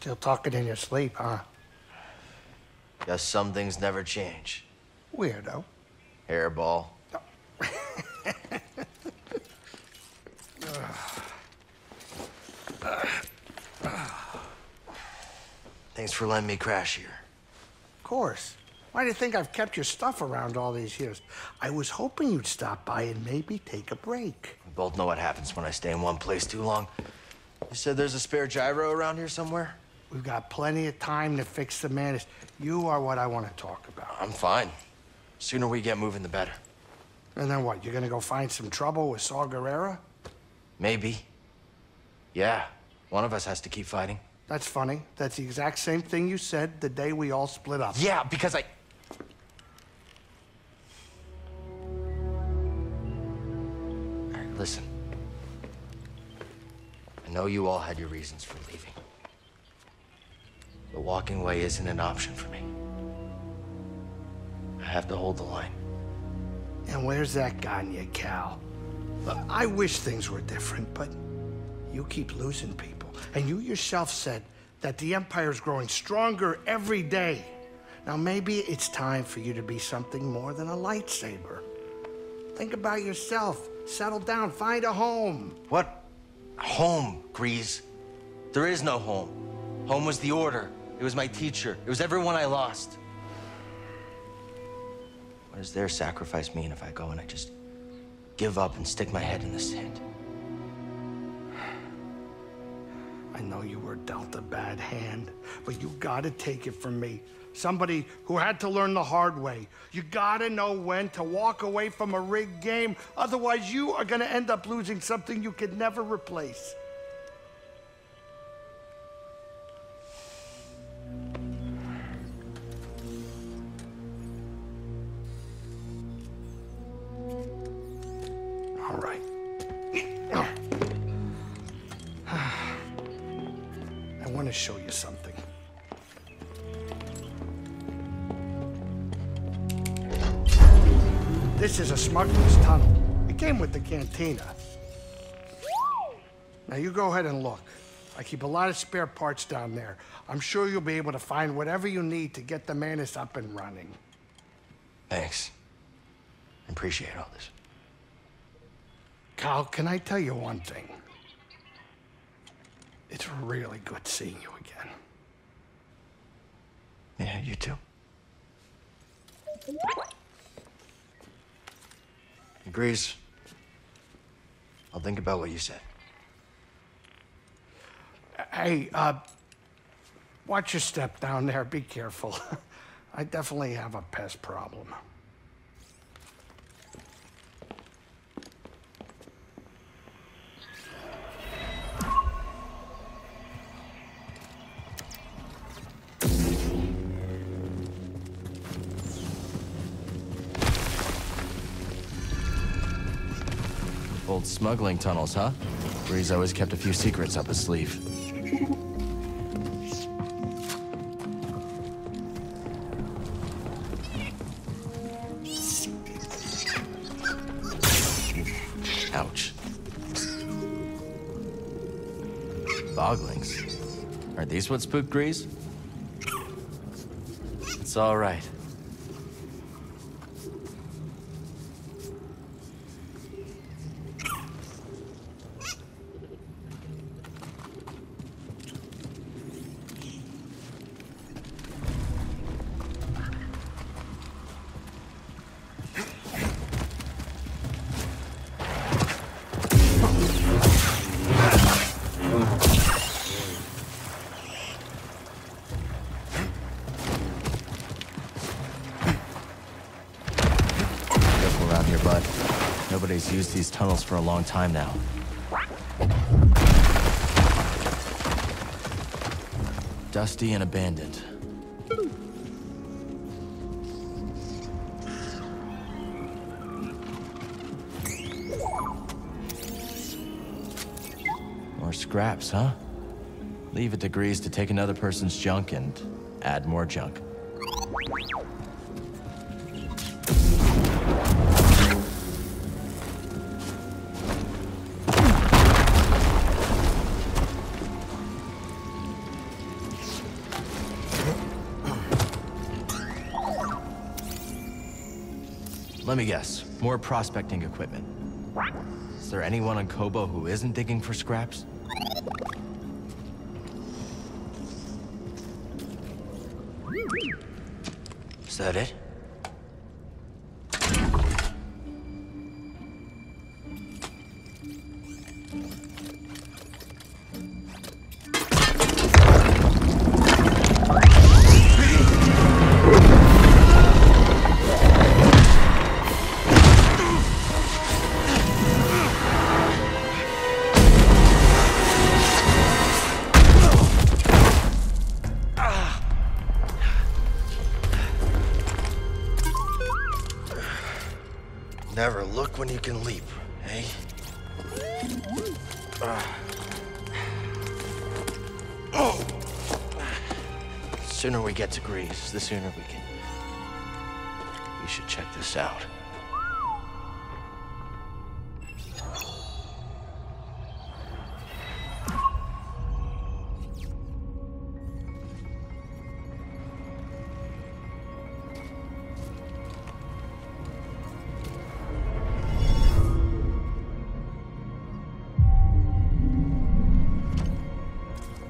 Still talking in your sleep, huh? Guess some things never change. Weirdo. Hairball. Thanks for letting me crash here. Of course. Why do you think I've kept your stuff around all these years? I was hoping you'd stop by and maybe take a break. We both know what happens when I stay in one place too long. You said there's a spare gyro around here somewhere? We've got plenty of time to fix the madness. You are what I want to talk about. I'm fine. Sooner we get moving, the better. And then what? You're gonna go find some trouble with Saw Gerrera? Maybe. Yeah, one of us has to keep fighting. That's funny. That's the exact same thing you said the day we all split up. Yeah, because I... All right, listen. I know you all had your reasons for leaving. But walking away isn't an option for me. I have to hold the line. And where's that gotten you, Cal? I wish things were different, but you keep losing people. And you yourself said that the Empire's growing stronger every day. Now maybe it's time for you to be something more than a lightsaber. Think about yourself. Settle down, find a home. What? Home, Grease. There is no home. Home was the Order. It was my teacher. It was everyone I lost. What does their sacrifice mean if I go and I just give up and stick my head in the sand? I know you were dealt a bad hand, but you gotta take it from me. Somebody who had to learn the hard way. You gotta know when to walk away from a rigged game. Otherwise, you are gonna end up losing something you could never replace. All right. I want to show you something. This is a smuggler's tunnel. It came with the cantina. Now you go ahead and look. I keep a lot of spare parts down there. I'm sure you'll be able to find whatever you need to get the Manus up and running. Thanks. I appreciate all this. Cal, can I tell you one thing? It's really good seeing you again. Yeah, you too. Grease. I'll think about what you said. Hey, watch your step down there. Be careful. I definitely have a pest problem. Old smuggling tunnels, huh? Breeze always kept a few secrets up his sleeve. Ouch. Boglings. Are these what spooked Grease? It's all right. Nobody's used these tunnels for a long time now. Dusty and abandoned. More scraps, huh? Leave it to Grease to take another person's junk and add more junk. Let me guess. More prospecting equipment. Is there anyone on Kobo who isn't digging for scraps? Is that it? Never look when you can leap, eh? The sooner we get to Greece, the sooner we can... We should check this out.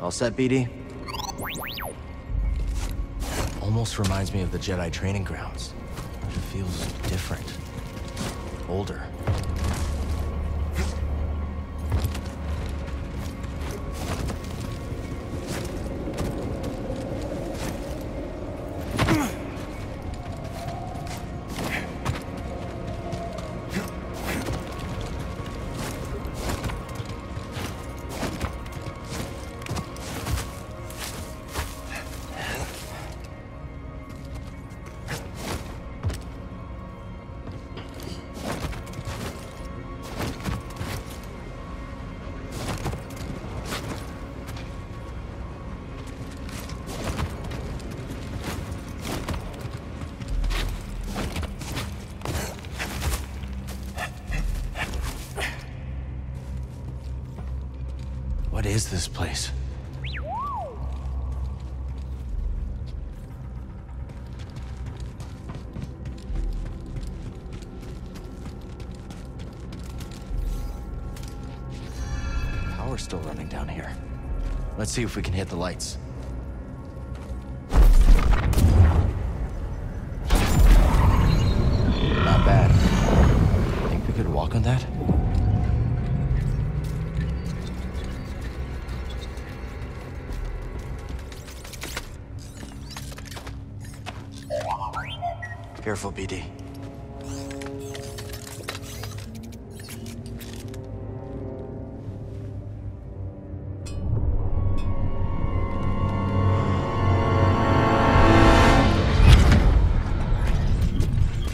All set, BD? Almost reminds me of the Jedi training grounds. It feels different. Older. What is this place? Power's still running down here. Let's see if we can hit the lights. Not bad. Think we could walk on that? Careful, BD.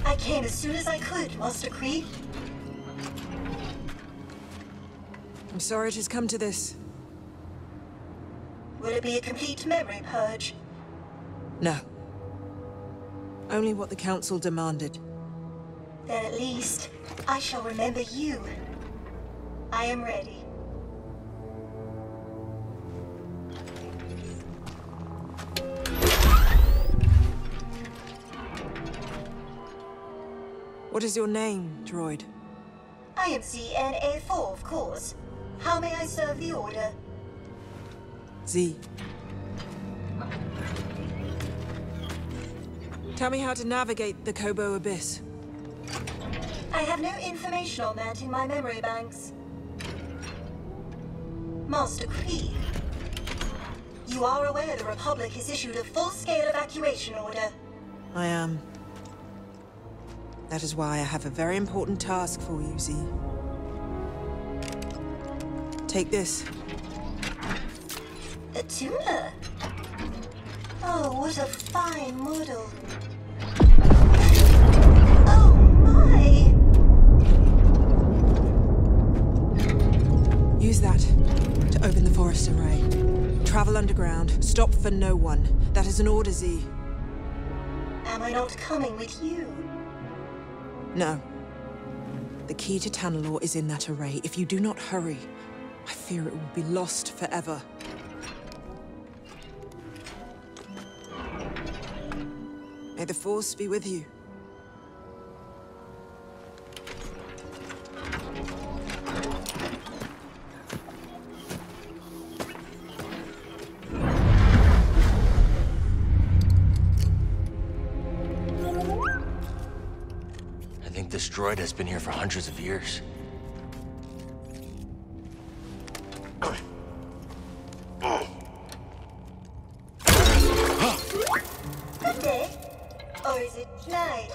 I came as soon as I could, Master Kree. I'm sorry it has come to this. Will it be a complete memory purge? No. Only what the Council demanded. Then at least, I shall remember you. I am ready. What is your name, droid? I am ZNA4, of course. How may I serve the Order? Z. Tell me how to navigate the Kobo Abyss. I have no information on that in my memory banks. Master Kree, you are aware the Republic has issued a full-scale evacuation order. I am. That is why I have a very important task for you, Z. Take this. A tuner? Oh, what a fine model. Oh my! Use that to open the forest array. Travel underground. Stop for no one. That is an order, Z. Am I not coming with you? No. The key to Tanalorr is in that array. If you do not hurry, I fear it will be lost forever. May the Force be with you. this droid has been here for hundreds of years. Day? Or is it night?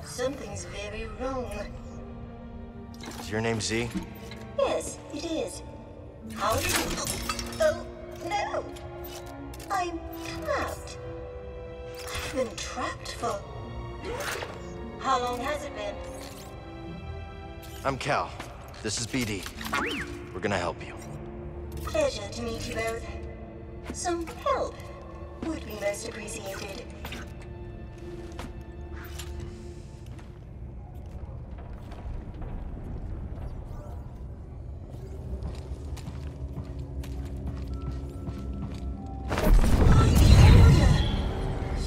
Something's very wrong. Is your name Z? Yes, it is. How did you... Oh, no! I'm trapped. I've been trapped for... How long has it been? I'm Cal. This is BD. We're gonna help you. Pleasure to meet you both. Some help would be most appreciated.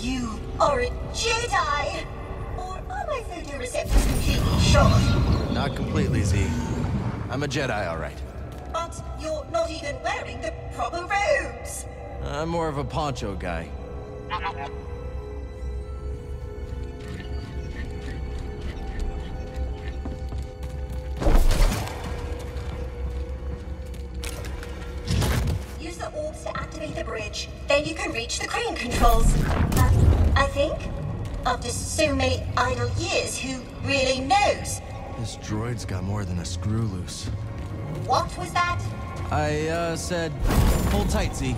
You are a Jedi! Or are my photoreceptors completely shot? Not completely, Z. I'm a Jedi, all right. But you're not even wearing the proper robes! I'm more of a poncho guy. Use the orbs to activate the bridge. Then you can reach the crane controls. I think? After so many idle years, who really knows? This droid's got more than a screw loose. What was that? I, said, hold tight, Z.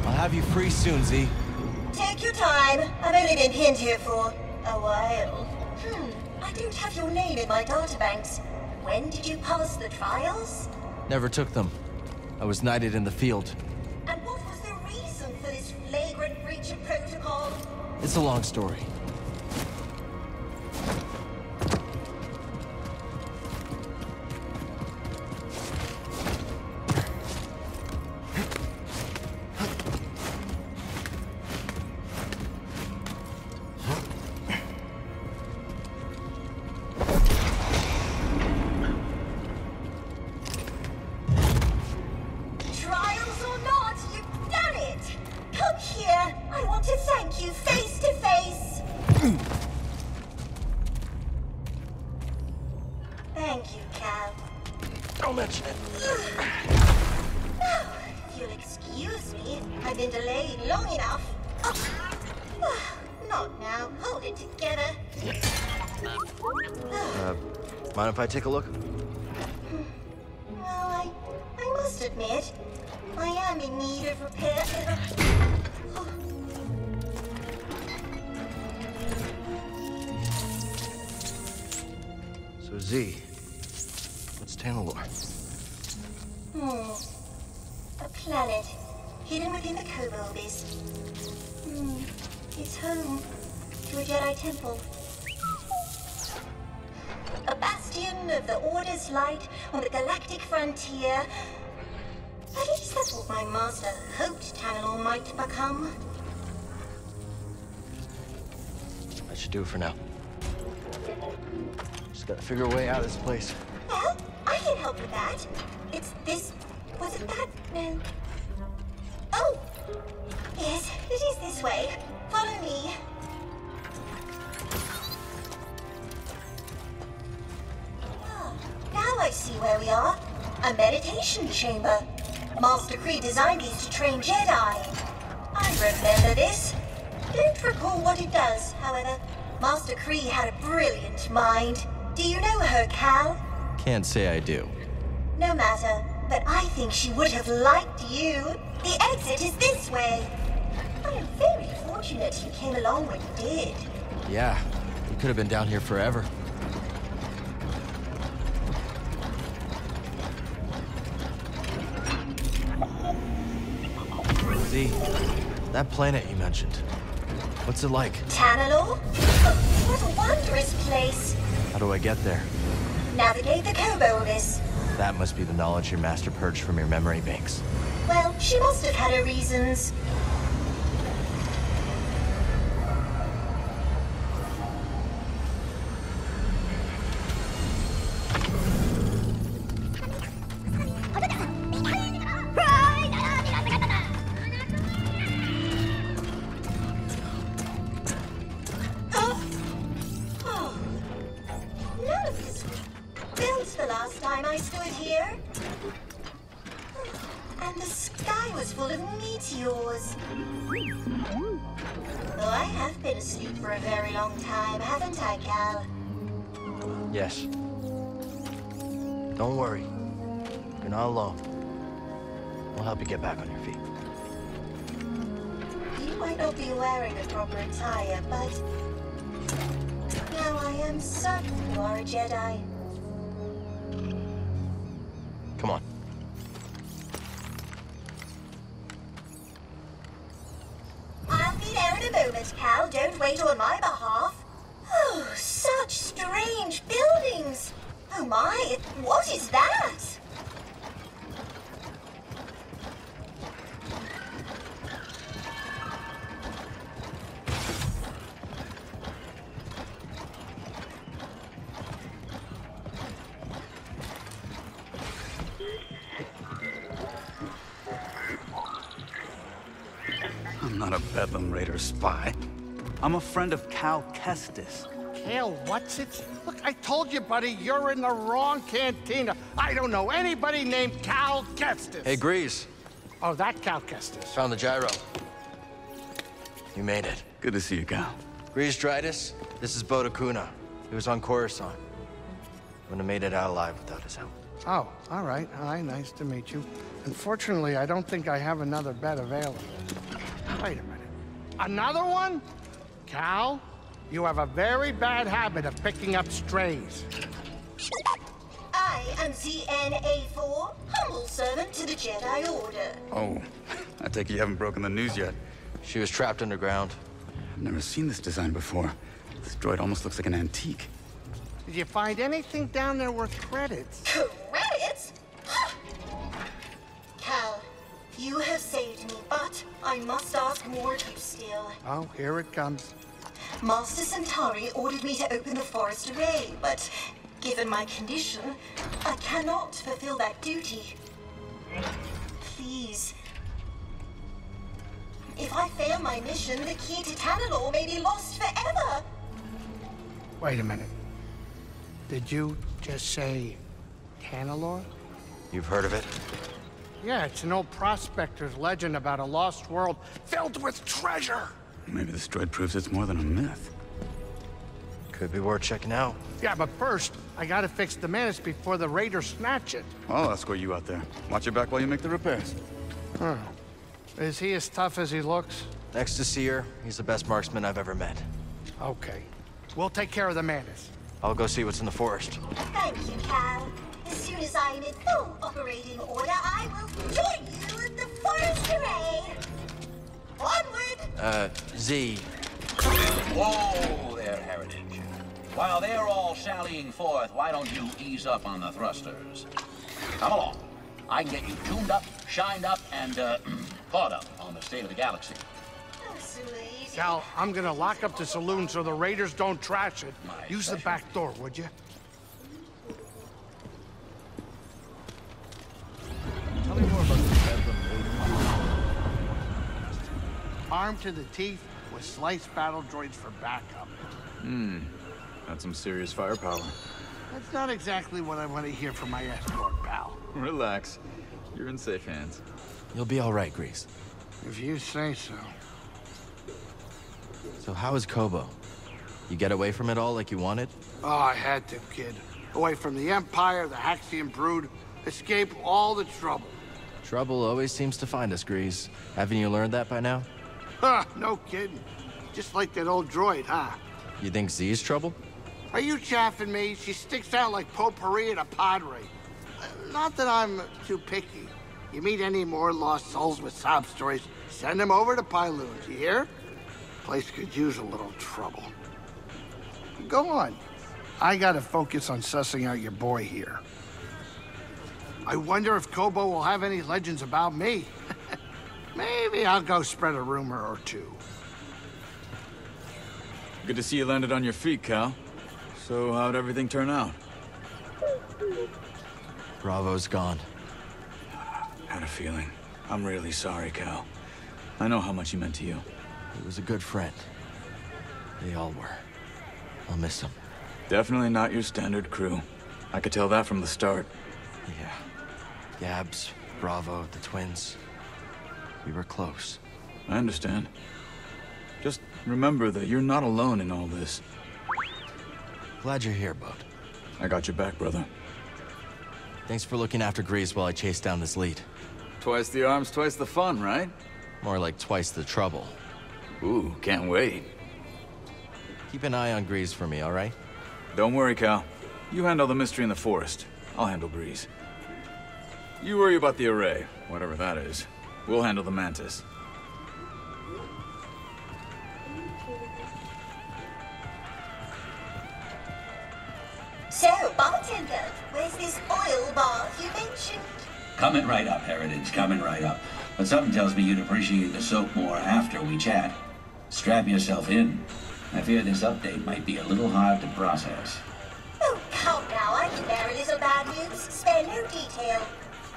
I'll have you free soon, Z. Take your time. I've only been pinned here for a while. I don't have your name in my databanks. When did you pass the trials? Never took them. I was knighted in the field. And what was the reason for this flagrant breach of protocol? It's a long story. Trials or not, you've done it! Come here! I want to thank you face to face! Thank you, Cal. Don't mention it. Now, if you'll excuse me, I've been delayed long enough. Not now. Hold it together. Mind if I take a look? Well, I must admit, I am in need of repair. So, Z, what's Tanalorr? A planet hidden within the Kobo abyss. It's home to a Jedi temple. A bastion of the Order's light on the galactic frontier. At least that's what my master hoped Tanalorr might become. That should do it for now. Just gotta figure a way out of this place. Well, I can help with that. It's this... Was it that? No. Oh! Yes, it is this way. Follow me. Now I see where we are. A meditation chamber. Master Kree designed these to train Jedi. I remember this. Don't recall what it does, however. Master Kree had a brilliant mind. Do you know her, Cal? Can't say I do. No matter, but I think she would have liked you. The exit is this way. I am very fortunate you came along when you did. Yeah, we could have been down here forever. Z, that planet you mentioned, what's it like? Tanalorr? What a wondrous place. How do I get there? Navigate the Kobo abyss. That must be the knowledge your master purged from your memory banks. Well, she must have had her reasons. was built the last time I stood here. And the sky was full of meteors. Though I have been asleep for a very long time, haven't I, Cal? Yes. Don't worry. You're not alone. We'll help you get back on your feet. You might not be wearing a proper attire, but now I am certain you are a Jedi. Come on. I'll be there in a moment, Cal. Don't wait on my behalf. Oh, such strange buildings. Oh my, what is that? I'm not a Bedlam Raider spy. I'm a friend of Cal Kestis. Cal, what's it? Look, I told you, buddy, you're in the wrong cantina. I don't know anybody named Cal Kestis. Hey, Grease. Oh, that Cal Kestis. Found the gyro. You made it. Good to see you, Cal. Grease Dridus, this is Boda Kuna. He was on Coruscant. Wouldn't have made it out alive without his help. Oh, all right. Hi, nice to meet you. Unfortunately, I don't think I have another bed available. Wait a minute. Another one? Cal, you have a very bad habit of picking up strays. I am ZNA4, humble servant to the Jedi Order. Oh, I take it you haven't broken the news yet. She was trapped underground. I've never seen this design before. This droid almost looks like an antique. Did you find anything down there worth credits? Credits? Cal, you have saved me, but I must ask more of you still. Oh, here it comes. Master Centauri ordered me to open the forest array, but given my condition, I cannot fulfill that duty. Please. If I fail my mission, the key to Tanalorr may be lost forever. Wait a minute. Did you just say Tanalorr? You've heard of it? Yeah, it's an old prospector's legend about a lost world filled with treasure. Maybe this droid proves it's more than a myth. Could be worth checking out. Yeah, but first, I gotta fix the menace before the raiders snatch it. I'll escort you out there. Watch your back while you make the repairs. Huh. Is he as tough as he looks? Next to Seer, he's the best marksman I've ever met. Okay. We'll take care of the menace. I'll go see what's in the forest. Thank you, Cal. As soon as I am in full operating order, I will join you at the forest array. Onward! Z. Whoa there, Heritage. While they're all sallying forth, why don't you ease up on the thrusters? Come along. I can get you tuned up, shined up, and caught up on the state of the galaxy. Oh, sweet. Cal, I'm gonna lock up the saloon so the raiders don't trash it. My Use the pleasure. back door, would you? Tell me more about the Bedlam Raider. Armed to the teeth with sliced battle droids for backup. That's some serious firepower. That's not exactly what I want to hear from my escort, pal. Relax. You're in safe hands. You'll be all right, Grease. If you say so. So how is Kobo? You get away from it all like you wanted? Oh, I had to, kid. Away from the Empire, the Haxian brood, escape all the trouble. Trouble always seems to find us, Grease. Haven't you learned that by now? Huh, no kidding. Just like that old droid, huh? You think Z's trouble? Are you chaffing me? She sticks out like potpourri at a padre. Not that I'm too picky. You meet any more lost souls with sob stories, send them over to Pyloon, you hear? Place could use a little trouble. Go on. I gotta focus on sussing out your boy here. I wonder if Kobo will have any legends about me. Maybe I'll go spread a rumor or two. Good to see you landed on your feet, Cal. So how'd everything turn out? Bravo's gone. Had a feeling. I'm really sorry, Cal. I know how much he meant to you. He was a good friend. They all were. I'll miss him. Definitely not your standard crew. I could tell that from the start. Yeah. Gabs, Bravo, the twins. We were close. I understand. Just remember that you're not alone in all this. Glad you're here, Bud. I got your back, brother. Thanks for looking after Grease while I chased down this lead. Twice the arms, twice the fun, right? More like twice the trouble. Ooh, can't wait. Keep an eye on Grease for me, all right? Don't worry, Cal. You handle the mystery in the forest. I'll handle Grease. You worry about the array, whatever that is. We'll handle the mantis. So, bartender, where's this oil bath you mentioned? Coming right up, Heritage, coming right up. But something tells me you'd appreciate the soap more after we chat. Strap yourself in. I fear this update might be a little hard to process. Oh, come now, I can bear a little bad news. Spare no detail.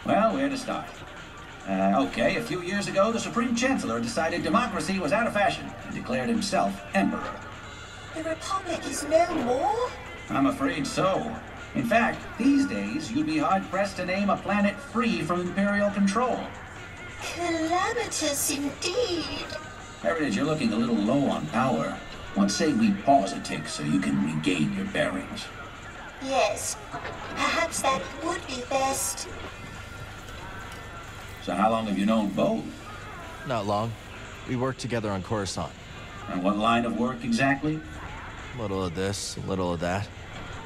Well, where to start? Okay, a few years ago, the Supreme Chancellor decided democracy was out of fashion and declared himself emperor. The Republic is no more? I'm afraid so. In fact, these days, you'd be hard-pressed to name a planet free from Imperial control. Calamitous indeed. Heritage, you're looking a little low on power. What say we pause a tick so you can regain your bearings? Yes, perhaps that would be best. So how long have you known both? Not long. We worked together on Coruscant. And what line of work exactly? A little of this, a little of that.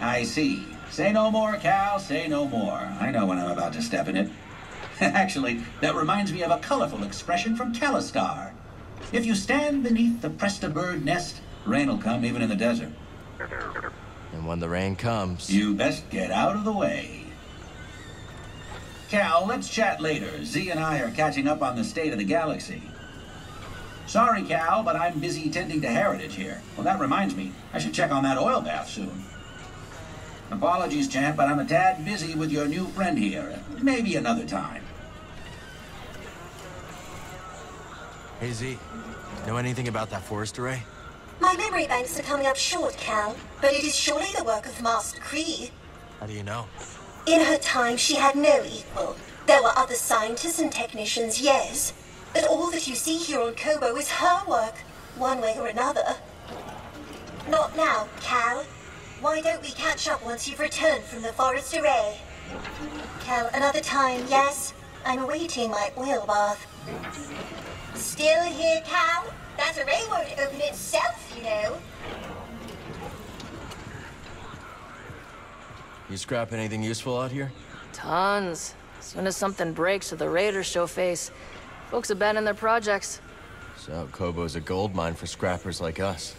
I see. Say no more, Cal, say no more. I know when I'm about to step in it. Actually, that reminds me of a colorful expression from Calistar. If you stand beneath the Presta bird nest, rain will come even in the desert. And when the rain comes... You best get out of the way. Cal, let's chat later. Z and I are catching up on the state of the galaxy. Sorry, Cal, but I'm busy tending to Heritage here. Well, that reminds me, I should check on that oil bath soon. Apologies, champ, but I'm a tad busy with your new friend here. Maybe another time. Hey, Z. Know anything about that forest array? My memory banks are coming up short, Cal, but it is surely the work of Master Kree. How do you know? In her time, she had no equal. There were other scientists and technicians, yes, but all that you see here on Kobo is her work, one way or another. Not now, Cal. Why don't we catch up once you've returned from the forest array? Cal, another time, yes? I'm awaiting my oil bath. Still here, Cal? That array won't open itself, you know. You scrap anything useful out here? Tons. As soon as something breaks or the raiders show face, folks abandon their projects. So, Kobo's a gold mine for scrappers like us.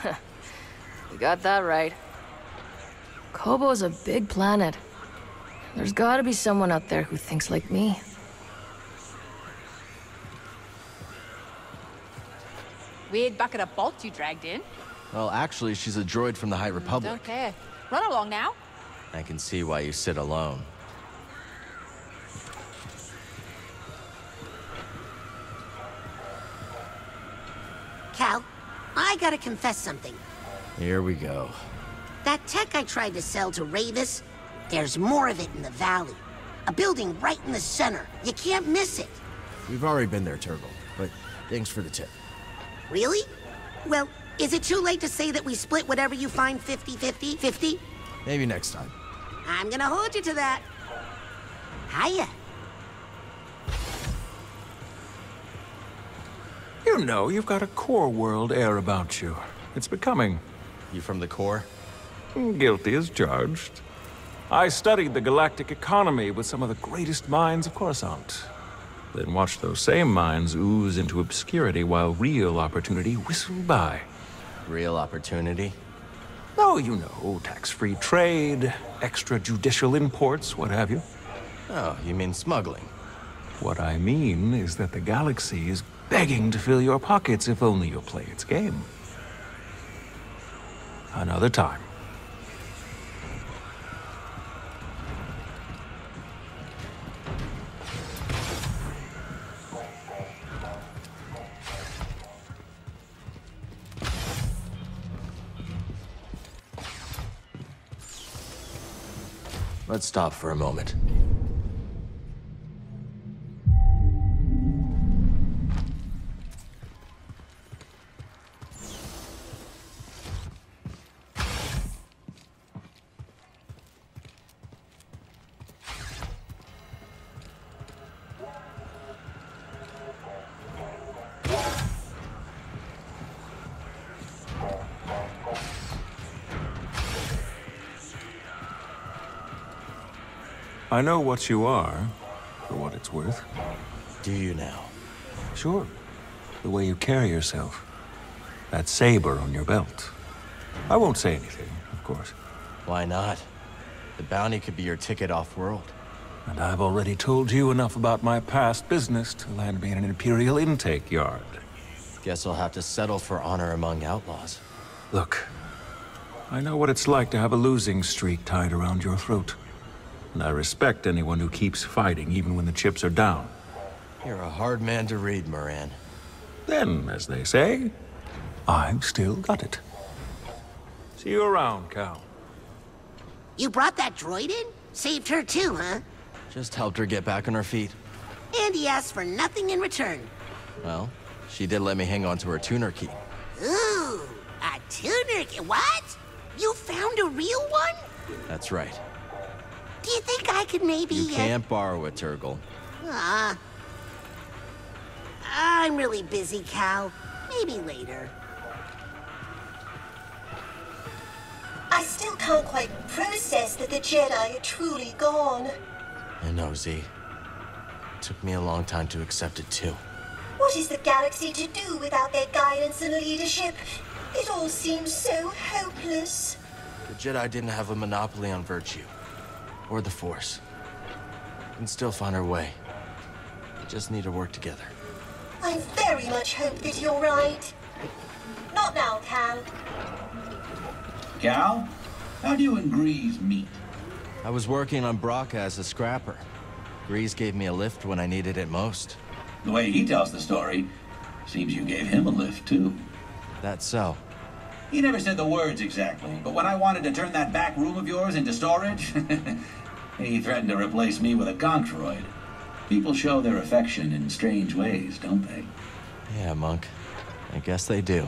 You got that right. Kobo is a big planet. There's gotta be someone out there who thinks like me. Weird bucket of bolts you dragged in. Well, actually, she's a droid from the High Republic. Don't care. Run along now. I can see why you sit alone. Cal, I gotta confess something. Here we go. That tech I tried to sell to Ravis, there's more of it in the valley. A building right in the center. You can't miss it. We've already been there, Turgle, but thanks for the tip. Really? Well, is it too late to say that we split whatever you find 50-50? 50? Maybe next time. I'm gonna hold you to that. Hiya. You know, you've got a core world air about you. It's becoming. You from the core? Guilty as charged. I studied the galactic economy with some of the greatest minds of Coruscant. Then watched those same minds ooze into obscurity while real opportunity whistled by. Real opportunity? Oh, you know, tax-free trade, extrajudicial imports, what have you. Oh, you mean smuggling? What I mean is that the galaxy is begging to fill your pockets if only you'll play its game. Another time. Let's stop for a moment. I know what you are, for what it's worth. Do you now? Sure. The way you carry yourself. That saber on your belt. I won't say anything, of course. Why not? The bounty could be your ticket off-world. And I've already told you enough about my past business to land me in an Imperial intake yard. Guess I'll have to settle for honor among outlaws. Look, I know what it's like to have a losing streak tied around your throat. And I respect anyone who keeps fighting even when the chips are down. You're a hard man to read, Moran. Then, as they say, I've still got it. See you around, Cal. You brought that droid in? Saved her too, huh? Just helped her get back on her feet. And he asked for nothing in return. Well, she did let me hang on to her tuner key. Ooh, a tuner key. What? You found a real one? That's right. Do you think I could maybe... You can't borrow it, Turgle. I'm really busy, Cal. Maybe later. I still can't quite process that the Jedi are truly gone. I know, Z. It took me a long time to accept it, too. What is the galaxy to do without their guidance and leadership? It all seems so hopeless. The Jedi didn't have a monopoly on virtue. Or the Force. We can still find our way. We just need to work together. I very much hope that you're right. Not now, Cal. Cal, how do you and Grease meet? I was working on Braca as a scrapper. Grease gave me a lift when I needed it most. The way he tells the story, seems you gave him a lift, too. That's so. He never said the words exactly, but when I wanted to turn that back room of yours into storage, he threatened to replace me with a Gontroid. People show their affection in strange ways, don't they? Yeah, Monk. I guess they do.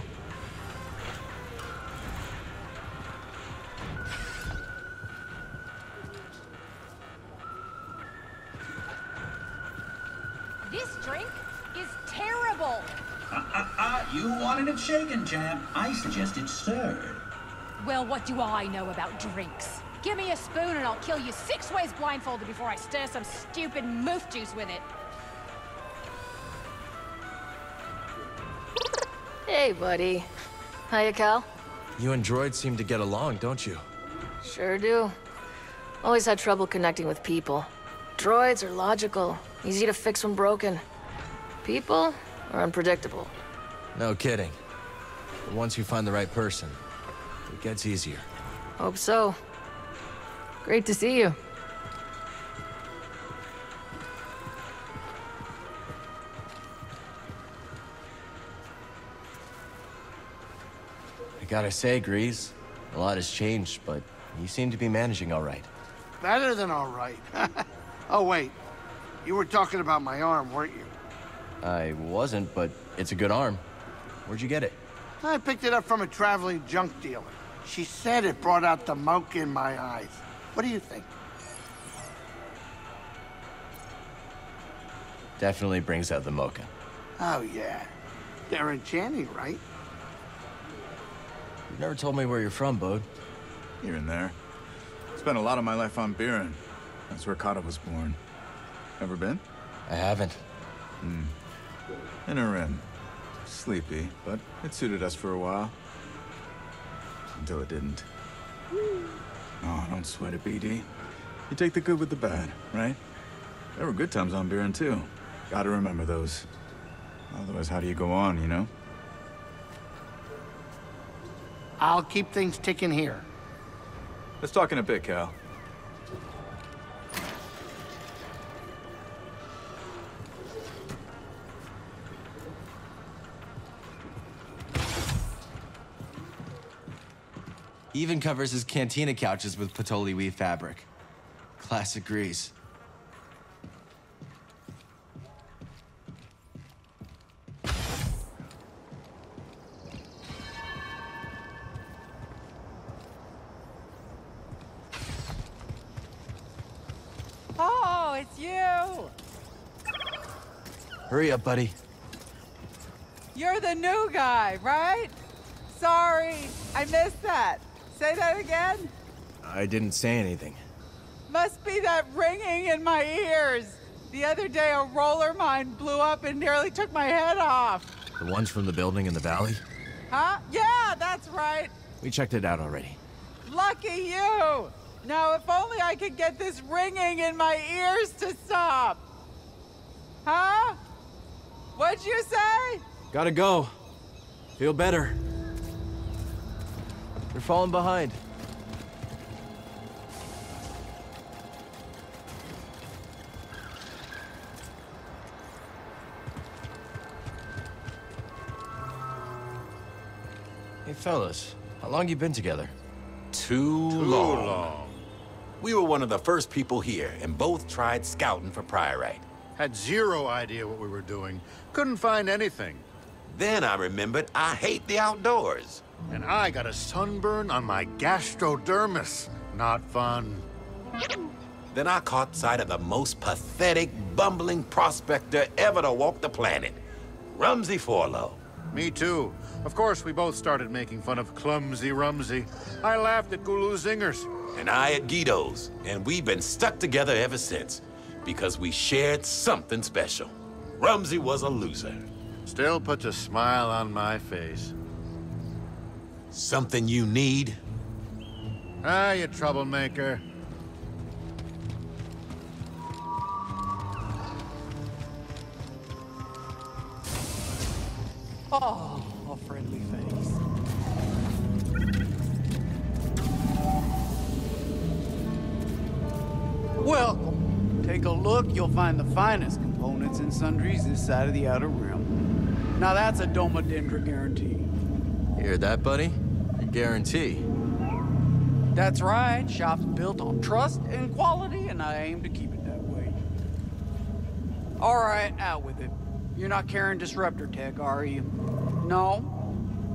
This drink is terrible. You wanted it shaken, champ. I suggested stirred. Well, what do I know about drinks? Give me a spoon and I'll kill you 6 ways blindfolded before I stir some stupid moof juice with it. Hey, buddy. Hiya, Cal. You and droids seem to get along, don't you? Sure do. Always had trouble connecting with people. Droids are logical, easy to fix when broken. People are unpredictable. No kidding. But once you find the right person, it gets easier. Hope so. Great to see you. I gotta say, Grease, a lot has changed, but you seem to be managing all right. Better than all right. Oh, wait. You were talking about my arm, weren't you? I wasn't, but it's a good arm. Where'd you get it? I picked it up from a traveling junk dealer. She said it brought out the mocha in my eyes. What do you think? Definitely brings out the mocha. Oh, yeah. They're enchanting, right? You've never told me where you're from, Bode. Here and there. Spent a lot of my life on Buren. That's where Kata was born. Ever been? I haven't. In a inn. Sleepy, but it suited us for a while. Until it didn't. Oh, don't sweat it, BD. You take the good with the bad, right? There were good times on Buren, too. Gotta remember those. Otherwise, how do you go on, you know? I'll keep things ticking here. Let's talk in a bit, Cal. He even covers his cantina couches with patchouli weave fabric. Classic Grease. Oh, it's you! Hurry up, buddy. You're the new guy, right? Sorry, I missed that. Say that again? I didn't say anything. Must be that ringing in my ears. The other day, a roller mine blew up and nearly took my head off. The ones from the building in the valley? Huh? Yeah, that's right. We checked it out already. Lucky you! Now, if only I could get this ringing in my ears to stop. Huh? What'd you say? Gotta go. Feel better. They're falling behind. Hey, fellas. How long you been together? Too long. We were one of the first people here, and both tried scouting for Priorite. Had zero idea what we were doing. Couldn't find anything. Then I remembered I hate the outdoors. And I got a sunburn on my gastrodermis. Not fun. Then I caught sight of the most pathetic, bumbling prospector ever to walk the planet, Rumsey Forlow. Me too. Of course, we both started making fun of Clumsy Rumsey. I laughed at Gulu Zingers. And I at Guido's, and we've been stuck together ever since, because we shared something special. Rumsey was a loser. Still puts a smile on my face. Something you need? Ah, you troublemaker. Oh, a friendly face. Welcome. Take a look, you'll find the finest components and sundries this side of the Outer Rim. Now that's a Domodendra guarantee. You hear that, buddy? A guarantee. That's right. Shop's built on trust and quality, and I aim to keep it that way. All right, out with it. You're not carrying disruptor tech, are you? No?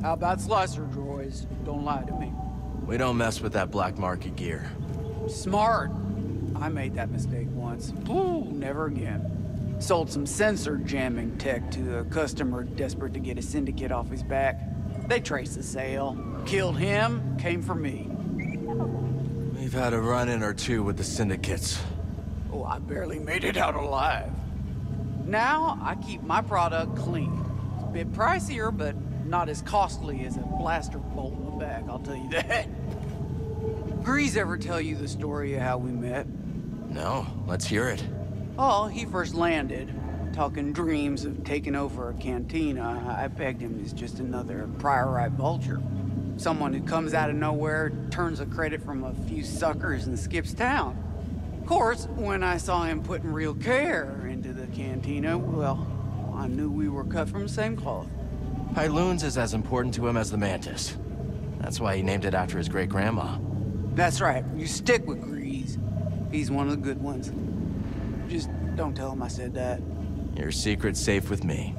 How about slicer droids? Don't lie to me. We don't mess with that black market gear. Smart. I made that mistake once. Ooh, never again. Sold some sensor jamming tech to a customer desperate to get a syndicate off his back. They traced the sale. Killed him, came for me. We've had a run-in or two with the syndicates. Oh, I barely made it out alive. Now, I keep my product clean. It's a bit pricier, but not as costly as a blaster bolt in the back, I'll tell you that. Grease ever tell you the story of how we met? No, let's hear it. Oh, he first landed, talking dreams of taking over a cantina. I pegged him as just another Priorite vulture. Someone who comes out of nowhere, turns a credit from a few suckers and skips town. Of course, when I saw him putting real care into the cantina, well, I knew we were cut from the same cloth. Pyloon's is as important to him as the Mantis. That's why he named it after his great-grandma. That's right. You stick with Grease. He's one of the good ones. Just don't tell him I said that. Your secret's safe with me.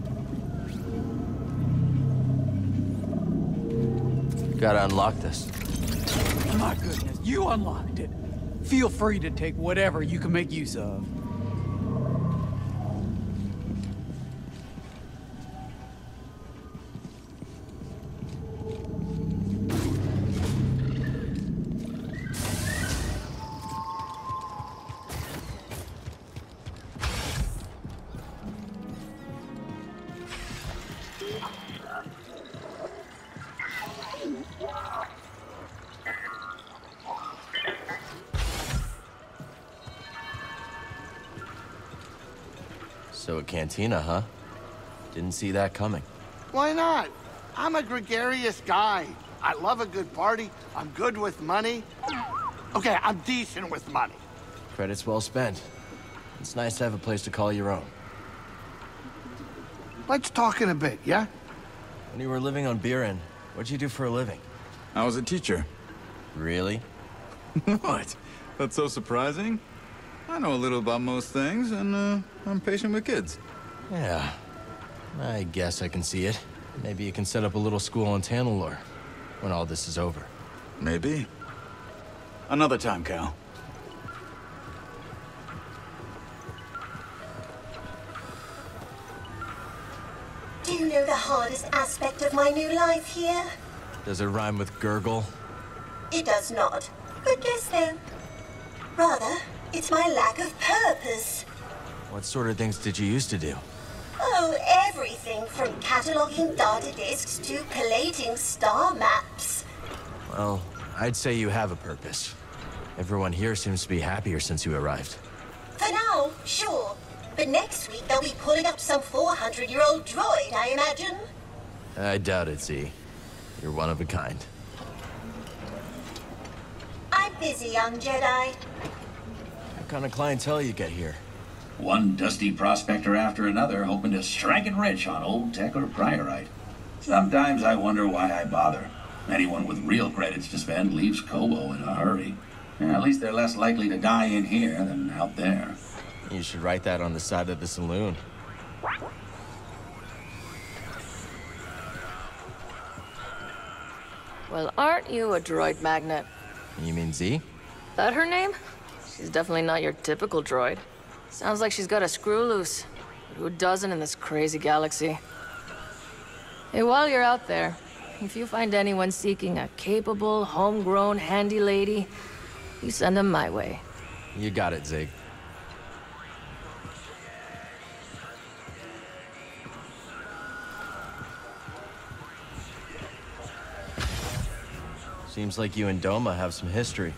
Gotta unlock this. My goodness, you unlocked it. Feel free to take whatever you can make use of. So a cantina, huh? Didn't see that coming. Why not? I'm a gregarious guy. I love a good party. I'm good with money. Okay, I'm decent with money. Credit's well spent. It's nice to have a place to call your own. Let's talk in a bit, yeah? When you were living on Buren, what'd you do for a living? I was a teacher. Really? What? That's so surprising? I know a little about most things, and I'm patient with kids. Yeah, I guess I can see it. Maybe you can set up a little school on Tanalor when all this is over. Maybe. Another time, Cal. Do you know the hardest aspect of my new life here? Does it rhyme with gurgle? It does not. Good guess, though. Rather, it's my lack of purpose. What sort of things did you used to do? Oh, everything from cataloging data disks to collating star maps. Well, I'd say you have a purpose. Everyone here seems to be happier since you arrived. For now, sure. But next week they'll be pulling up some 400-year-old droid, I imagine. I doubt it, Z. You're one of a kind. I'm busy, young Jedi. What kind of clientele you get here? One dusty prospector after another, hoping to strike it rich on old tech or priorite. Sometimes I wonder why I bother. Anyone with real credits to spend leaves Kobo in a hurry. At least they're less likely to die in here than out there. You should write that on the side of the saloon. Well, aren't you a droid magnet? You mean Z? That her name? She's definitely not your typical droid. Sounds like she's got a screw loose. But who doesn't in this crazy galaxy? Hey, while you're out there, if you find anyone seeking a capable, homegrown, handy lady, you send them my way. You got it, Zig. Seems like you and Doma have some history.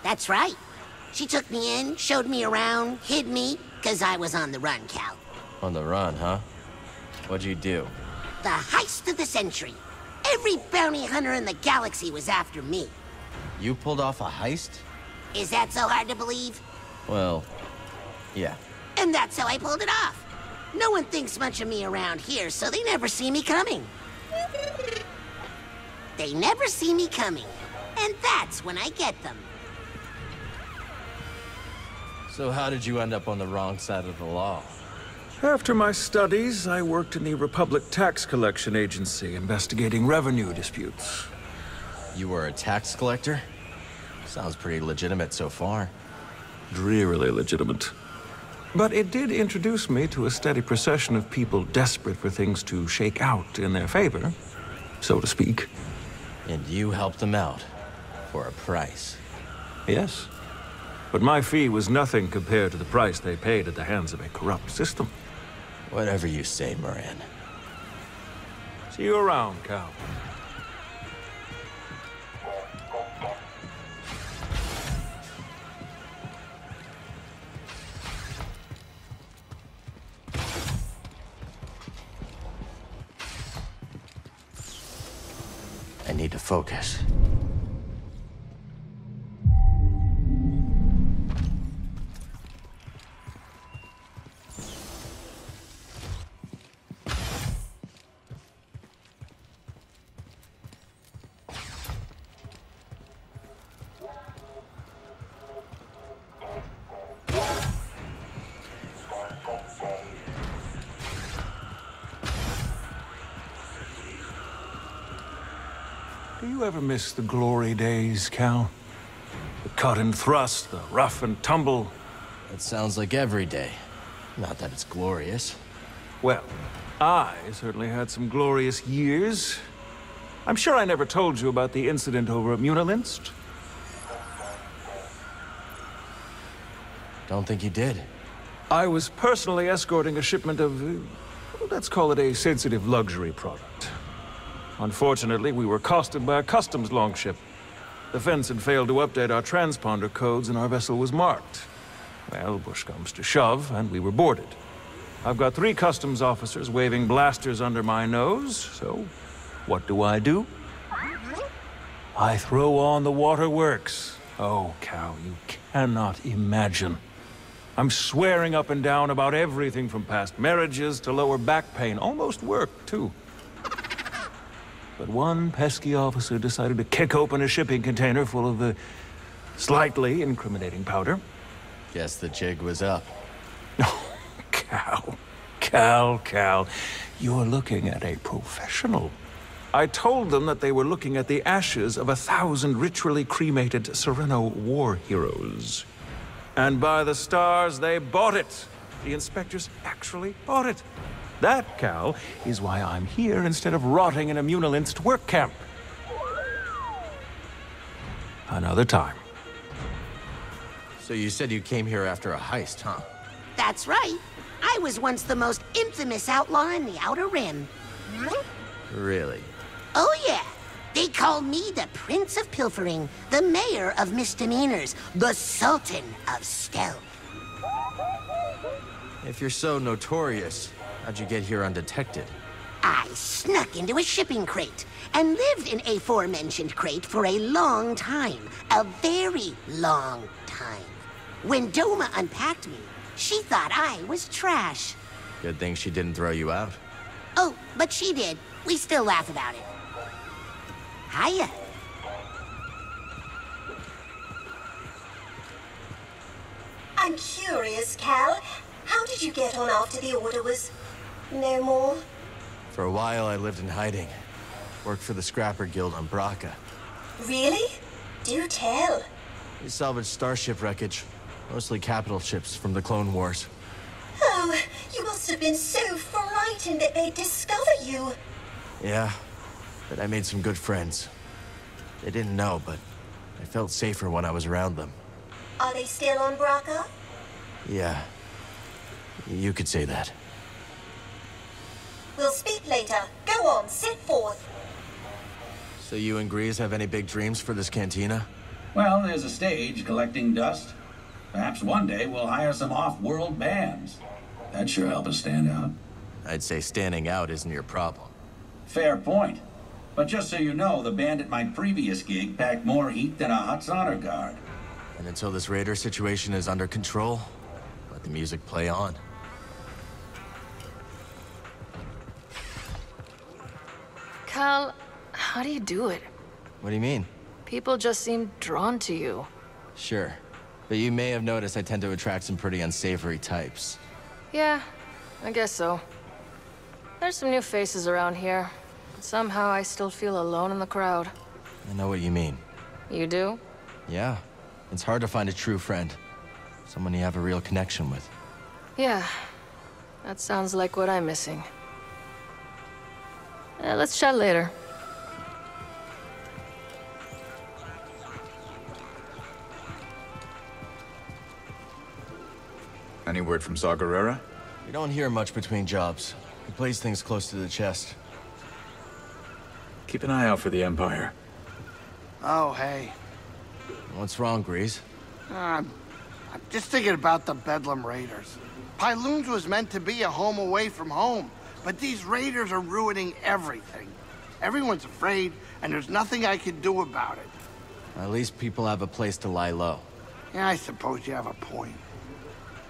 That's right. She took me in, showed me around, hid me, 'cause I was on the run, Cal. On the run, huh? What'd you do? The heist of the century. Every bounty hunter in the galaxy was after me. You pulled off a heist? Is that so hard to believe? Well, yeah. And that's how I pulled it off. No one thinks much of me around here, so they never see me coming. They never see me coming. And that's when I get them. So how did you end up on the wrong side of the law? After my studies, I worked in the Republic Tax Collection Agency, investigating revenue disputes. You were a tax collector? Sounds pretty legitimate so far. Drearily legitimate. But it did introduce me to a steady procession of people desperate for things to shake out in their favor, so to speak. And you helped them out, for a price. Yes. But my fee was nothing compared to the price they paid at the hands of a corrupt system. Whatever you say, Moran. See you around, Cal. I need to focus. Do you ever miss the glory days, Cal? The cut and thrust, the rough and tumble. It sounds like every day. Not that it's glorious. Well, I certainly had some glorious years. I'm sure I never told you about the incident over at Munilinst. Don't think you did. I was personally escorting a shipment of, let's call it a sensitive luxury product. Unfortunately, we were accosted by a customs longship. The fence had failed to update our transponder codes and our vessel was marked. Well, push comes to shove, and we were boarded. I've got 3 customs officers waving blasters under my nose, so what do? I throw on the waterworks. Oh, Cal, you cannot imagine. I'm swearing up and down about everything from past marriages to lower back pain. Almost work, too. But one pesky officer decided to kick open a shipping container full of the slightly incriminating powder. Guess the jig was up. Cal, you're looking at a professional. I told them that they were looking at the ashes of 1,000 ritually cremated Sereno war heroes. And by the stars, they bought it. The inspectors actually bought it. That, Cal, is why I'm here instead of rotting in a Munilinst work camp. Another time. So you said you came here after a heist, huh? That's right. I was once the most infamous outlaw in the Outer Rim. Really? Oh, yeah. They call me the Prince of Pilfering, the Mayor of Misdemeanors, the Sultan of Stealth. If you're so notorious, how'd you get here undetected? I snuck into a shipping crate and lived in a aforementioned crate for a long time. A very long time. When Doma unpacked me, she thought I was trash. Good thing she didn't throw you out. Oh, but she did. We still laugh about it. Hiya. I'm curious, Cal. How did you get on after the order was no more? For a while, I lived in hiding. Worked for the Scrapper Guild on Braca. Really? Do tell. We salvaged starship wreckage. Mostly capital ships from the Clone Wars. Oh, you must have been so frightened that they'd discover you. Yeah, but I made some good friends. They didn't know, but I felt safer when I was around them. Are they still on Braca? Yeah, you could say that. We'll speak later. Go on, sit forth. So you and Grease have any big dreams for this cantina? Well, there's a stage collecting dust. Perhaps one day we'll hire some off-world bands. That'd sure help us stand out. I'd say standing out isn't your problem. Fair point. But just so you know, the band at my previous gig packed more heat than a Hutt's honor guard. And until this Raider situation is under control, let the music play on. Cal, how do you do it? What do you mean? People just seem drawn to you. Sure. But you may have noticed I tend to attract some pretty unsavory types. Yeah, I guess so. There's some new faces around here. But somehow I still feel alone in the crowd. I know what you mean. You do? Yeah. It's hard to find a true friend. Someone you have a real connection with. Yeah. That sounds like what I'm missing. Let's chat later. Any word from Saw Gerrera? We don't hear much between jobs. He plays things close to the chest. Keep an eye out for the Empire. Oh, hey. What's wrong, Grease? I'm just thinking about the Bedlam Raiders. Pyloon's was meant to be a home away from home, but these raiders are ruining everything. Everyone's afraid, and there's nothing I can do about it. At least people have a place to lie low. Yeah, I suppose you have a point.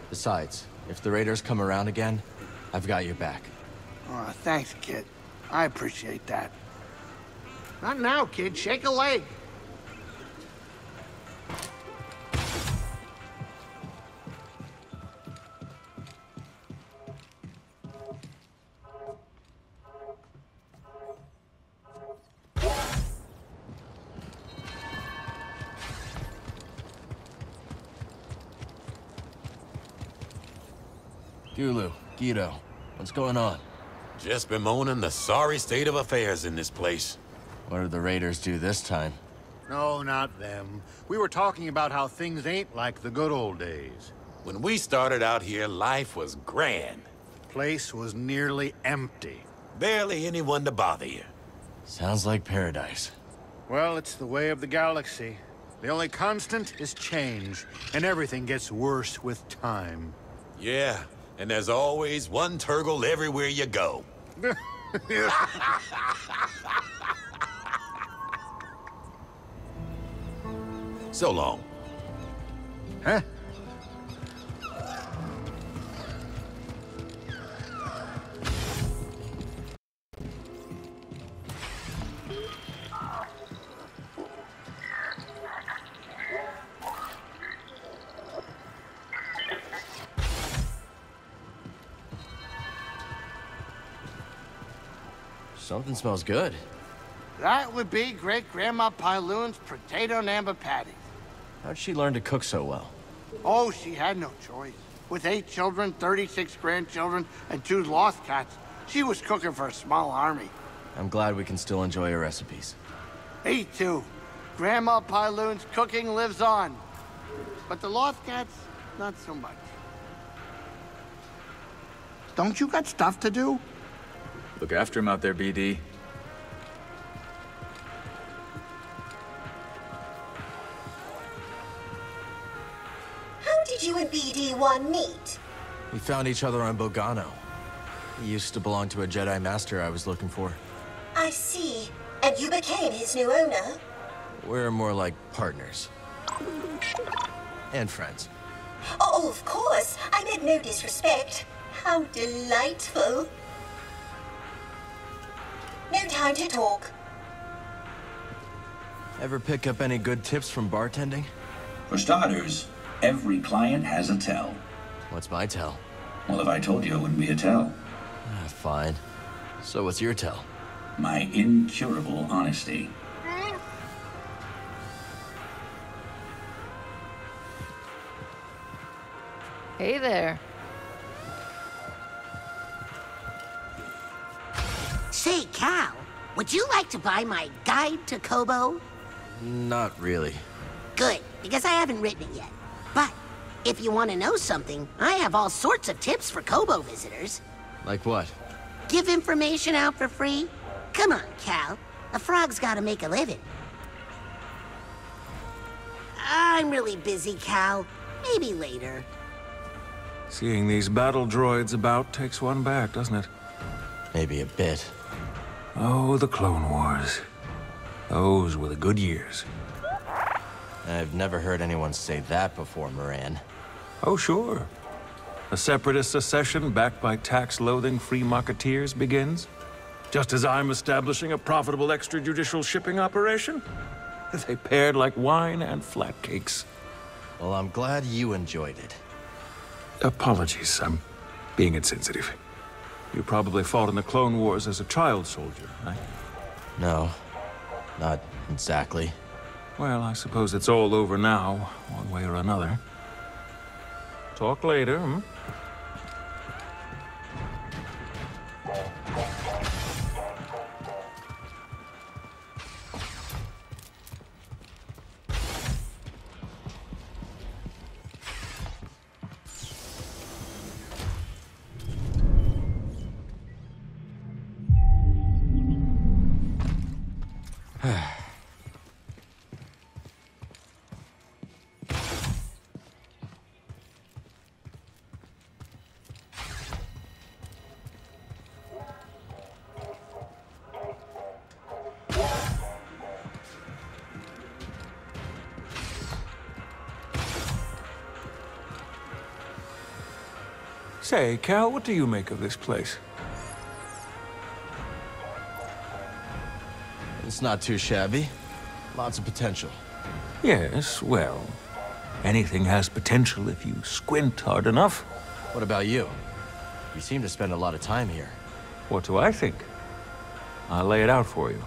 Besides, if the Raiders come around again, I've got your back. Oh, thanks, kid. I appreciate that. Not now, kid. Shake a leg. Gulu, Guido, what's going on? Just bemoaning the sorry state of affairs in this place. What did the Raiders do this time? No, not them. We were talking about how things ain't like the good old days. When we started out here, life was grand. Place was nearly empty. Barely anyone to bother you. Sounds like paradise. Well, it's the way of the galaxy. The only constant is change, and everything gets worse with time. Yeah, and there's always one Turgle everywhere you go. So long. Huh? Something smells good. That would be Great-Grandma Pyloon's potato and amber patties. How'd she learn to cook so well? Oh, she had no choice. With 8 children, 36 grandchildren, and 2 lost cats, she was cooking for a small army. I'm glad we can still enjoy her recipes. Me too. Grandma Pyloon's cooking lives on. But the lost cats, not so much. Don't you got stuff to do? Look after him out there, BD. How did you and BD-1 meet? We found each other on Bogano. He used to belong to a Jedi Master I was looking for. I see. And you became his new owner? We're more like partners. And friends. Oh, of course. I meant no disrespect. How delightful. No time to talk. Ever pick up any good tips from bartending? For starters, every client has a tell. What's my tell? Well, if I told you, it wouldn't be a tell. Fine. So what's your tell? My incurable honesty. Hey there. Say, Cal, would you like to buy my guide to Kobo? Not really. Good, because I haven't written it yet. But if you want to know something, I have all sorts of tips for Kobo visitors. Like what? Give information out for free? Come on, Cal. A frog's gotta make a living. I'm really busy, Cal. Maybe later. Seeing these battle droids about takes one back, doesn't it? Maybe a bit. Oh, the Clone Wars. Those were the good years. I've never heard anyone say that before, Moran. Oh, sure. A separatist secession backed by tax-loathing free marketeers begins. Just as I'm establishing a profitable extrajudicial shipping operation. They paired like wine and flatcakes. Well, I'm glad you enjoyed it. Apologies, I'm being insensitive. You probably fought in the Clone Wars as a child soldier, right? No, not exactly. Well, I suppose it's all over now, one way or another. Talk later, hmm? Say, Cal, what do you make of this place? It's not too shabby. Lots of potential. Yes, well, anything has potential if you squint hard enough. What about you? You seem to spend a lot of time here. What do I think? I'll lay it out for you.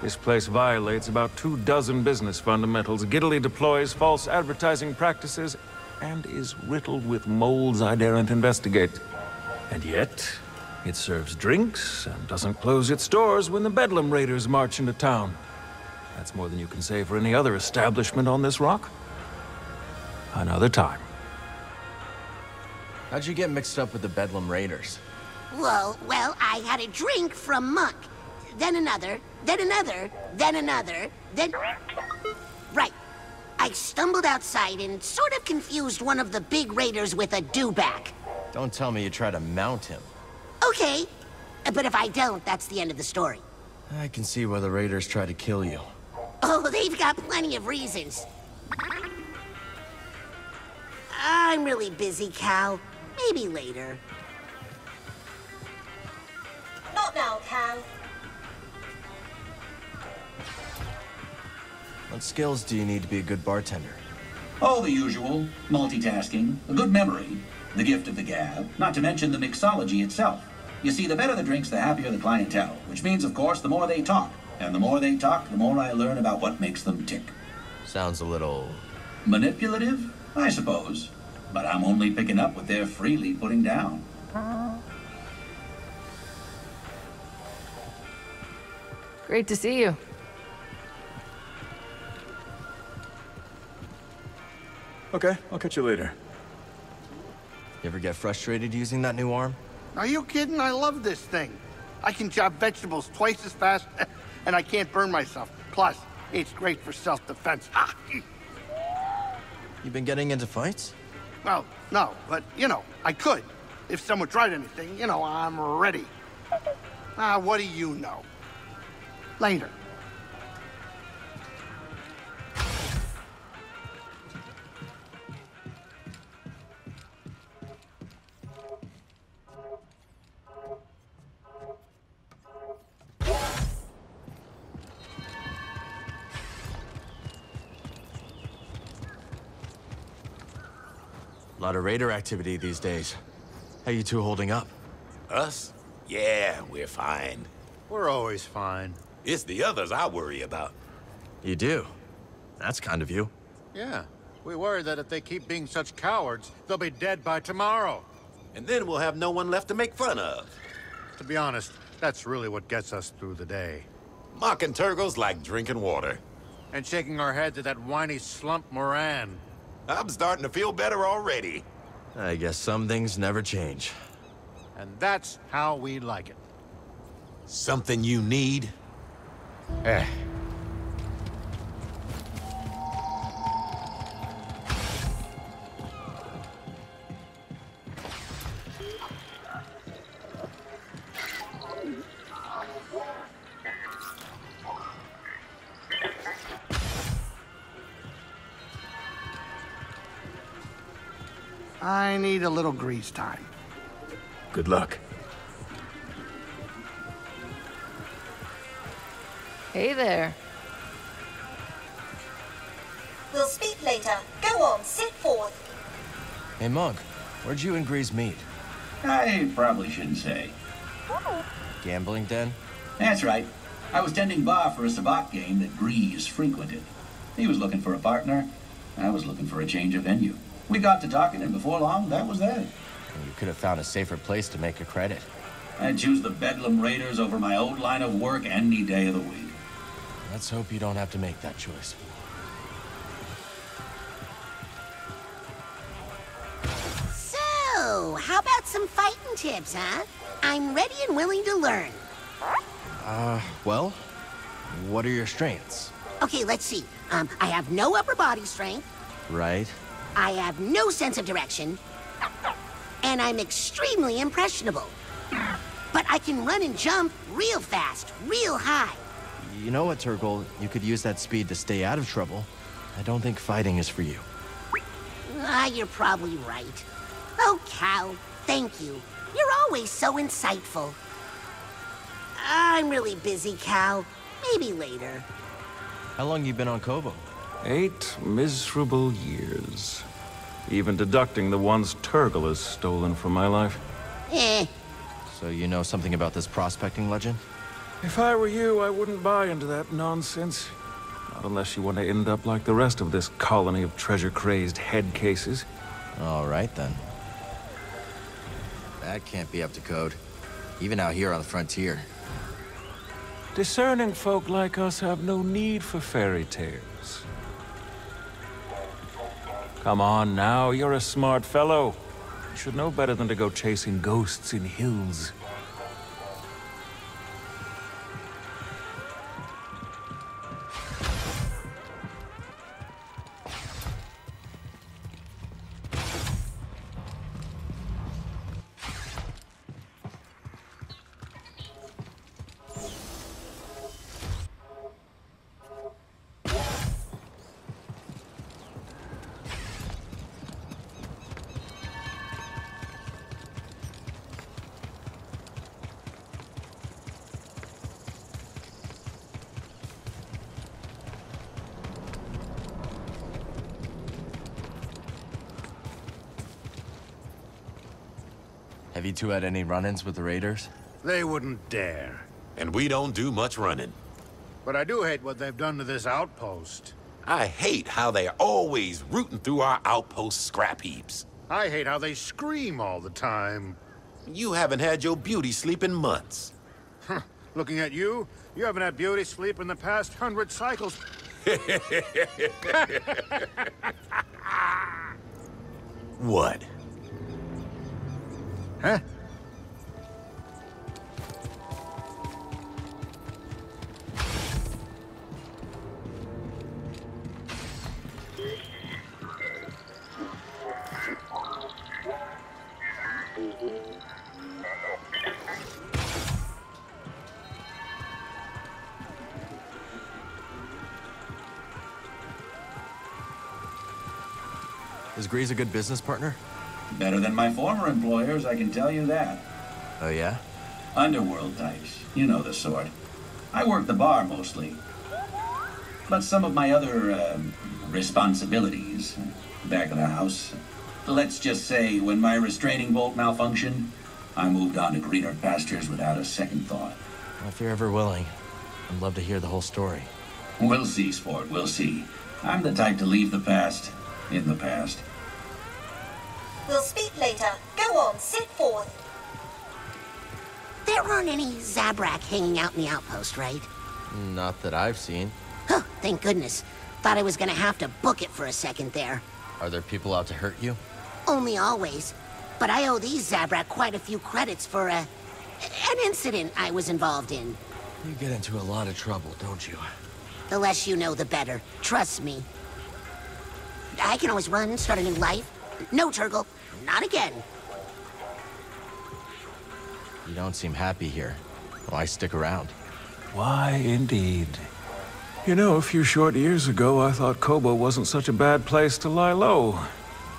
This place violates about 24 business fundamentals, giddily deploys false advertising practices, and is riddled with moles I daren't investigate. And yet, it serves drinks and doesn't close its doors when the Bedlam Raiders march into town. That's more than you can say for any other establishment on this rock. Another time. How'd you get mixed up with the Bedlam Raiders? Well, I had a drink from Monk. Then another, then another, then another, then... Right. I stumbled outside and sort of confused one of the big raiders with a dewback. Don't tell me you try to mount him. Okay, but if I don't, that's the end of the story. I can see why the raiders try to kill you. Oh, they've got plenty of reasons. I'm really busy, Cal. Maybe later. Not now, Cal. What skills do you need to be a good bartender? Oh, the usual. Multitasking, a good memory, the gift of the gab, not to mention the mixology itself. You see, the better the drinks, the happier the clientele, which means, of course, the more they talk. And the more they talk, the more I learn about what makes them tick. Sounds a little... manipulative, I suppose. But I'm only picking up what they're freely putting down. Great to see you. Okay, I'll catch you later. You ever get frustrated using that new arm? Are you kidding? I love this thing. I can chop vegetables twice as fast, and I can't burn myself. Plus, it's great for self-defense. You been getting into fights? Well, no, but, I could. If someone tried anything, I'm ready. What do you know? Later. A lot of raider activity these days. How you two holding up? Us? Yeah, we're fine. We're always fine. It's the others I worry about. You do? That's kind of you. Yeah. We worry that if they keep being such cowards, they'll be dead by tomorrow. And then we'll have no one left to make fun of. To be honest, that's really what gets us through the day. Mocking Turgle's like drinking water. And shaking our heads at that whiny slump Moran. I'm starting to feel better already. I guess some things never change. And that's how we like it. Something you need? I need a little grease time. Good luck. Hey there. We'll speak later. Go on, sit forth. Hey, Monk, where'd you and Grease meet? I probably shouldn't say. Gambling den? That's right. I was tending bar for a sabacc game that Grease frequented. He was looking for a partner. I was looking for a change of venue. We got to talking, and before long, that was that. And you could have found a safer place to make a credit. I'd choose the Bedlam Raiders over my old line of work any day of the week. Let's hope you don't have to make that choice. So, how about some fighting tips, huh? I'm ready and willing to learn. Well, what are your strengths? Okay, let's see. I have no upper body strength. Right. I have no sense of direction. And I'm extremely impressionable. But I can run and jump real fast, real high. You know what, Turgle? You could use that speed to stay out of trouble. I don't think fighting is for you. You're probably right. Oh, Cal, thank you. You're always so insightful. I'm really busy, Cal. Maybe later. How long you been on Kobo? 8 miserable years. Even deducting the ones Turgle has stolen from my life. So you know something about this prospecting legend? If I were you, I wouldn't buy into that nonsense. Not unless you want to end up like the rest of this colony of treasure-crazed head cases. All right, then. That can't be up to code. Even out here on the frontier. Discerning folk like us have no need for fairy tales. Come on now, you're a smart fellow. You should know better than to go chasing ghosts in hills. Have you two had any run-ins with the raiders? They wouldn't dare. And we don't do much running. But I do hate what they've done to this outpost. I hate how they're always rooting through our outpost scrap heaps. I hate how they scream all the time. You haven't had your beauty sleep in months. Huh. Looking at you, you haven't had beauty sleep in the past 100 cycles. What? Huh? Is Grease a good business partner? Better than my former employers, I can tell you that. Oh, yeah? Underworld types. You know the sort. I work the bar mostly. But some of my other, responsibilities, back of the house. Let's just say, when my restraining bolt malfunctioned, I moved on to greener pastures without a second thought. Well, if you're ever willing, I'd love to hear the whole story. We'll see, Sport, we'll see. I'm the type to leave the past in the past. We'll speak later. Go on, sit forth. There aren't any Zabrak hanging out in the outpost, right? Not that I've seen. Huh, thank goodness. Thought I was gonna have to book it for a second there. Are there people out to hurt you? Only always. But I owe these Zabrak quite a few credits for, an incident I was involved in. You get into a lot of trouble, don't you? The less you know, the better. Trust me. I can always run, start a new life. No, Turgle. Not again. You don't seem happy here. Why stick around? Why, indeed. You know, a few short years ago, I thought Koboh wasn't such a bad place to lie low.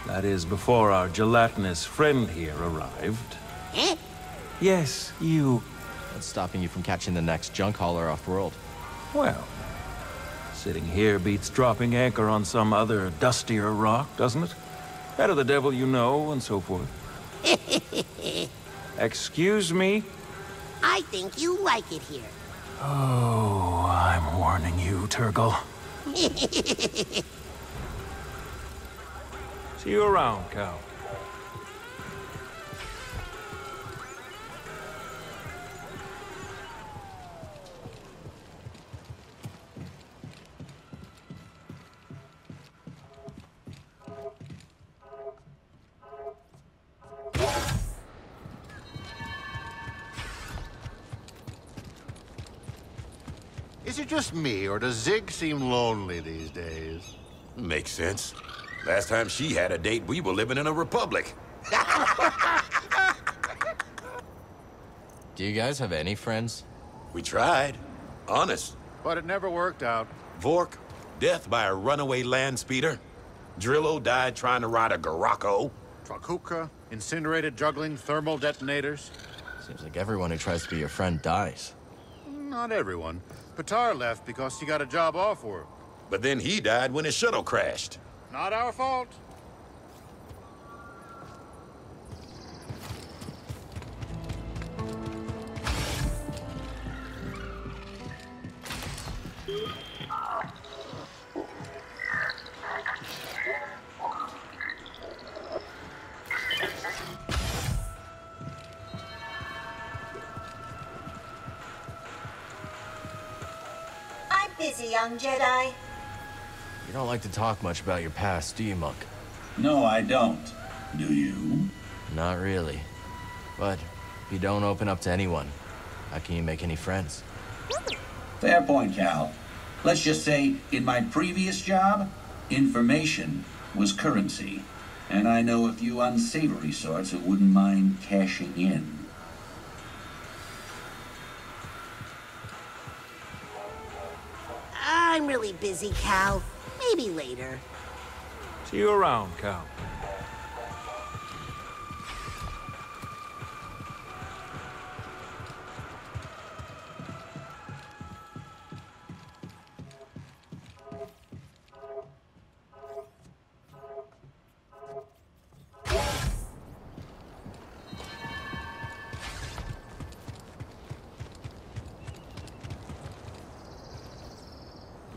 That is, before our gelatinous friend here arrived. Eh? Yes, you. What's stopping you from catching the next junk hauler off-world? Well, sitting here beats dropping anchor on some other dustier rock, doesn't it? Better the devil you know, and so forth. Excuse me? I think you like it here. Oh, I'm warning you, Turgle. See you around, Cal. Is it just me, or does Zig seem lonely these days? Makes sense. Last time she had a date, we were living in a republic. Do you guys have any friends? We tried. Honest. But it never worked out. Vork, death by a runaway land speeder. Drillo died trying to ride a Garako. Trakuka, incinerated juggling thermal detonators. Seems like everyone who tries to be your friend dies. Not everyone. Patar left because he got a job off work. But then he died when his shuttle crashed. Not our fault. I'm busy, young Jedi. You don't like to talk much about your past, do you, Monk? No, I don't. Do you? Not really. But if you don't open up to anyone, how can you make any friends? Fair point, Cal. Let's just say, in my previous job, information was currency. And I know a few unsavory sorts who wouldn't mind cashing in. I'm really busy, Cal. Maybe later. See you around, Cal.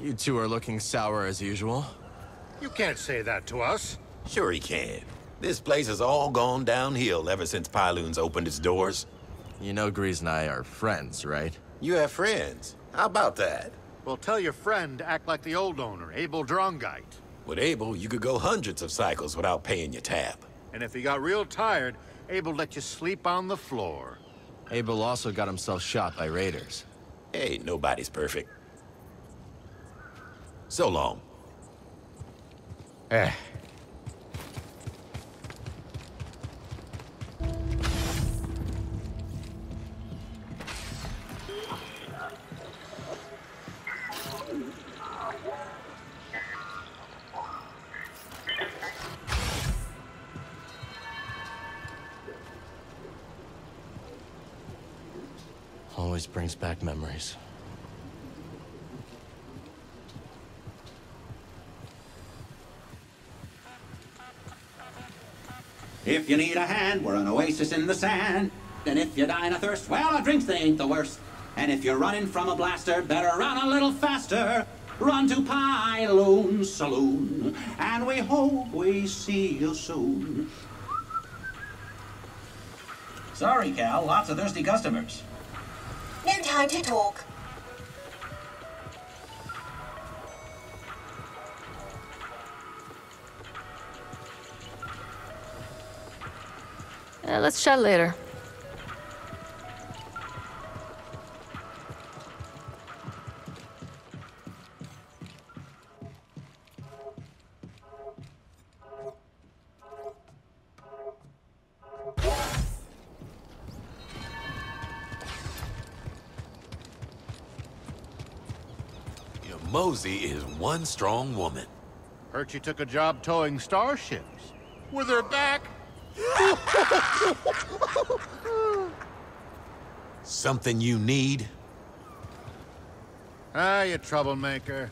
You two are looking sour as usual. You can't say that to us. Sure he can. This place has all gone downhill ever since Pyloon's opened its doors. You know Grease and I are friends, right? You have friends. How about that? Well, tell your friend to act like the old owner, Abel Drongite. With Abel, you could go hundreds of cycles without paying your tab. And if he got real tired, Abel let you sleep on the floor. Abel also got himself shot by raiders. Hey, nobody's perfect. So long. Always brings back memories. If you need a hand, we're an oasis in the sand. And if you're dying of thirst, well, our drinks, they ain't the worst. And if you're running from a blaster, better run a little faster. Run to Pyloon Saloon, and we hope we see you soon. Sorry, Cal, lots of thirsty customers. No time to talk. Let's chat later. Mosey is one strong woman. Heard you took a job towing starships. With her back. Something you need? Ah, you troublemaker.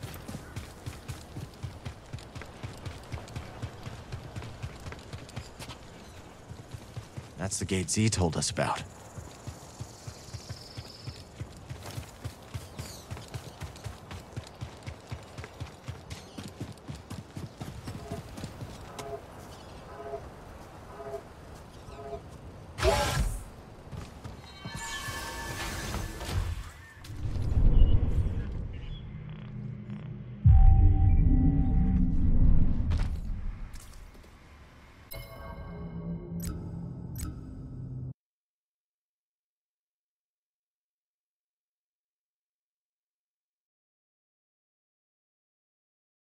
That's the gate Z told us about.